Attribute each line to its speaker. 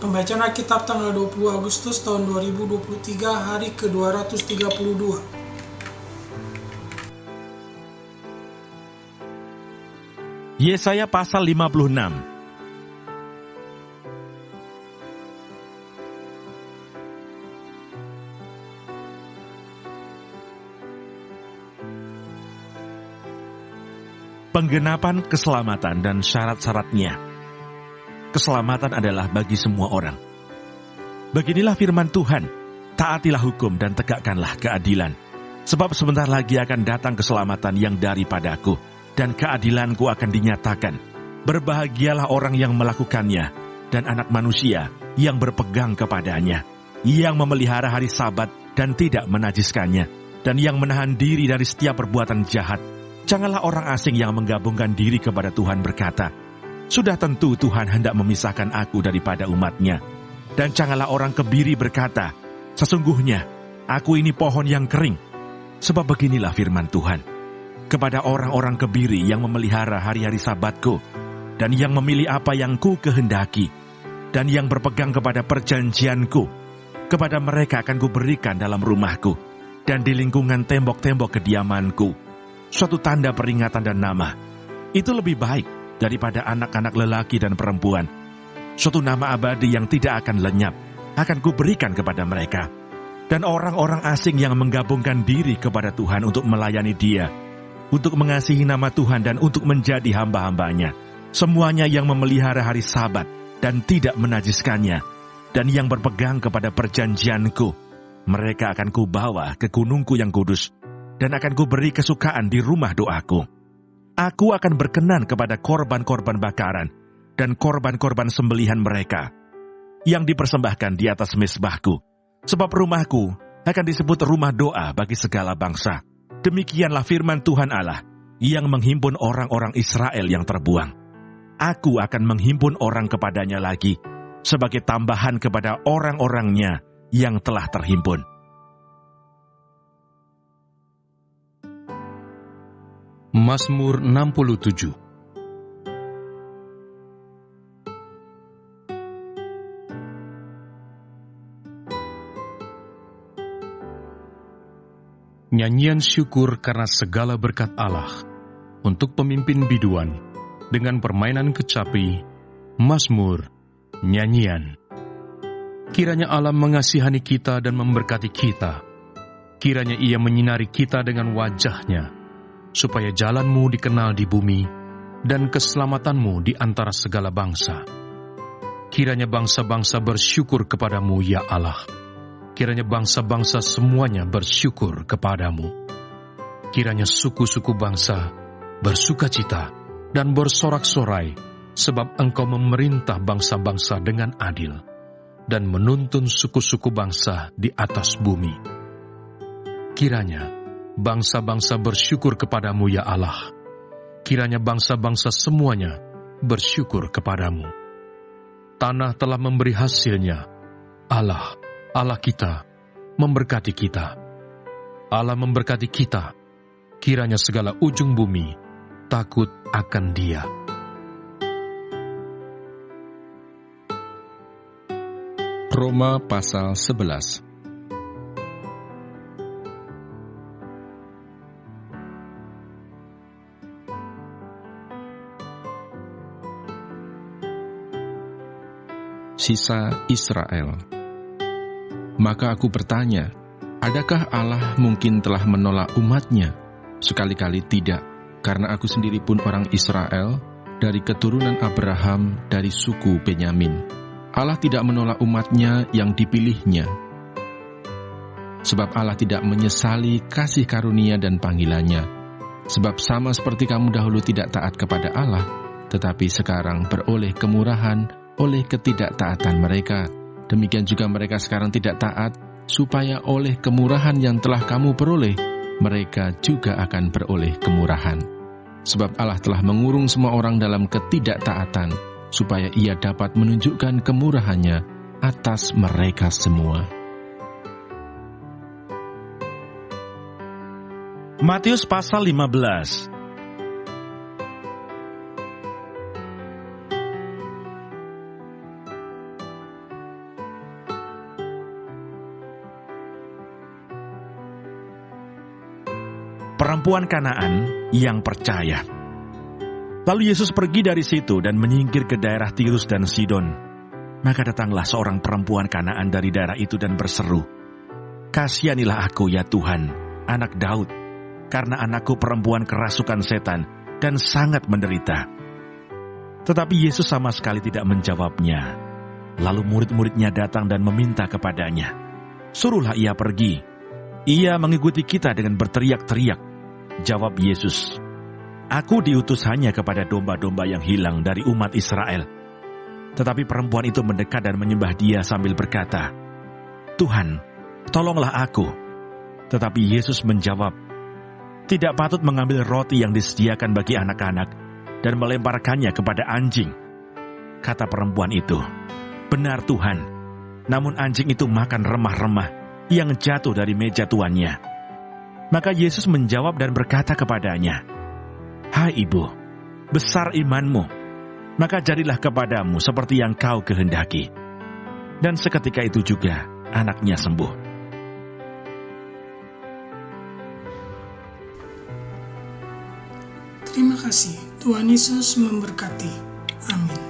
Speaker 1: Pembacaan Alkitab tanggal 20 Agustus tahun 2023, hari ke-232.
Speaker 2: Yesaya pasal 56. Penggenapan keselamatan dan syarat-syaratnya. Keselamatan adalah bagi semua orang. Beginilah firman Tuhan, taatilah hukum dan tegakkanlah keadilan. Sebab sebentar lagi akan datang keselamatan yang daripadaku, dan keadilanku akan dinyatakan. Berbahagialah orang yang melakukannya, dan anak manusia yang berpegang kepadanya, yang memelihara hari Sabat dan tidak menajiskannya, dan yang menahan diri dari setiap perbuatan jahat. Janganlah orang asing yang menggabungkan diri kepada Tuhan berkata, sudah tentu Tuhan hendak memisahkan aku daripada umatnya. Dan janganlah orang kebiri berkata, sesungguhnya aku ini pohon yang kering. Sebab beginilah firman Tuhan, kepada orang-orang kebiri yang memelihara hari-hari Sabatku, dan yang memilih apa yang ku kehendaki, dan yang berpegang kepada perjanjianku, kepada mereka akan kuberikan dalam rumahku, dan di lingkungan tembok-tembok kediamanku suatu tanda peringatan dan nama. Itu lebih baik daripada anak-anak lelaki dan perempuan. Suatu nama abadi yang tidak akan lenyap akan kuberikan kepada mereka. Dan orang-orang asing yang menggabungkan diri kepada Tuhan untuk melayani Dia, untuk mengasihi nama Tuhan dan untuk menjadi hamba-hambanya, semuanya yang memelihara hari Sabat dan tidak menajiskannya, dan yang berpegang kepada perjanjianku, mereka akan kubawa ke gunungku yang kudus, dan akan kuberi kesukaan di rumah doaku. Aku akan berkenan kepada korban-korban bakaran dan korban-korban sembelihan mereka yang dipersembahkan di atas mezbahku. Sebab rumahku akan disebut rumah doa bagi segala bangsa. Demikianlah firman Tuhan Allah yang menghimpun orang-orang Israel yang terbuang. Aku akan menghimpun orang kepadanya lagi sebagai tambahan kepada orang-orangnya yang telah terhimpun.
Speaker 3: Mazmur 67. Nyanyian syukur karena segala berkat Allah, untuk pemimpin biduan, dengan permainan kecapi, mazmur, nyanyian. Kiranya Allah mengasihani kita dan memberkati kita, kiranya Ia menyinari kita dengan wajah-Nya, supaya jalan-Mu dikenal di bumi, dan keselamatan-Mu di antara segala bangsa. Kiranya bangsa-bangsa bersyukur kepada-Mu, ya Allah. Kiranya bangsa-bangsa semuanya bersyukur kepada-Mu. Kiranya suku-suku bangsa bersukacita dan bersorak-sorai, sebab Engkau memerintah bangsa-bangsa dengan adil, dan menuntun suku-suku bangsa di atas bumi. Kiranya bangsa-bangsa bersyukur kepada-Mu, ya Allah. Kiranya bangsa-bangsa semuanya bersyukur kepada-Mu. Tanah telah memberi hasilnya. Allah, Allah kita, memberkati kita. Allah memberkati kita. Kiranya segala ujung bumi takut akan Dia.
Speaker 4: Roma pasal 11. Sisa Israel. Maka aku bertanya, adakah Allah mungkin telah menolak umat-Nya? Sekali-kali tidak, karena aku sendiri pun orang Israel, dari keturunan Abraham, dari suku Benyamin. Allah tidak menolak umat-Nya yang dipilih-Nya. Sebab Allah tidak menyesali kasih karunia dan panggilan-Nya. Sebab sama seperti kamu dahulu tidak taat kepada Allah, tetapi sekarang beroleh kemurahan oleh ketidaktaatan mereka, demikian juga mereka sekarang tidak taat, supaya oleh kemurahan yang telah kamu peroleh, mereka juga akan beroleh kemurahan. Sebab Allah telah mengurung semua orang dalam ketidaktaatan, supaya Ia dapat menunjukkan kemurahan-Nya atas mereka semua.
Speaker 2: Matius pasal 15. perempuan Kanaan yang percaya. Lalu Yesus pergi dari situ dan menyingkir ke daerah Tirus dan Sidon. Maka datanglah seorang perempuan Kanaan dari daerah itu dan berseru, "Kasihanilah aku ya Tuhan, anak Daud, karena anakku perempuan kerasukan setan dan sangat menderita." Tetapi Yesus sama sekali tidak menjawabnya. Lalu murid-muridnya datang dan meminta kepadanya, "Suruhlah ia pergi. Ia mengikuti kita dengan berteriak-teriak." Jawab Yesus, "Aku diutus hanya kepada domba-domba yang hilang dari umat Israel." Tetapi perempuan itu mendekat dan menyembah Dia sambil berkata, "Tuhan, tolonglah aku." Tetapi Yesus menjawab, "Tidak patut mengambil roti yang disediakan bagi anak-anak dan melemparkannya kepada anjing." Kata perempuan itu, "Benar Tuhan, namun anjing itu makan remah-remah yang jatuh dari meja tuannya." Maka Yesus menjawab dan berkata kepadanya, "Hai ibu, besar imanmu, maka jadilah kepadamu seperti yang kau kehendaki." Dan seketika itu juga anaknya sembuh.
Speaker 1: Terima kasih. Tuhan Yesus memberkati. Amin.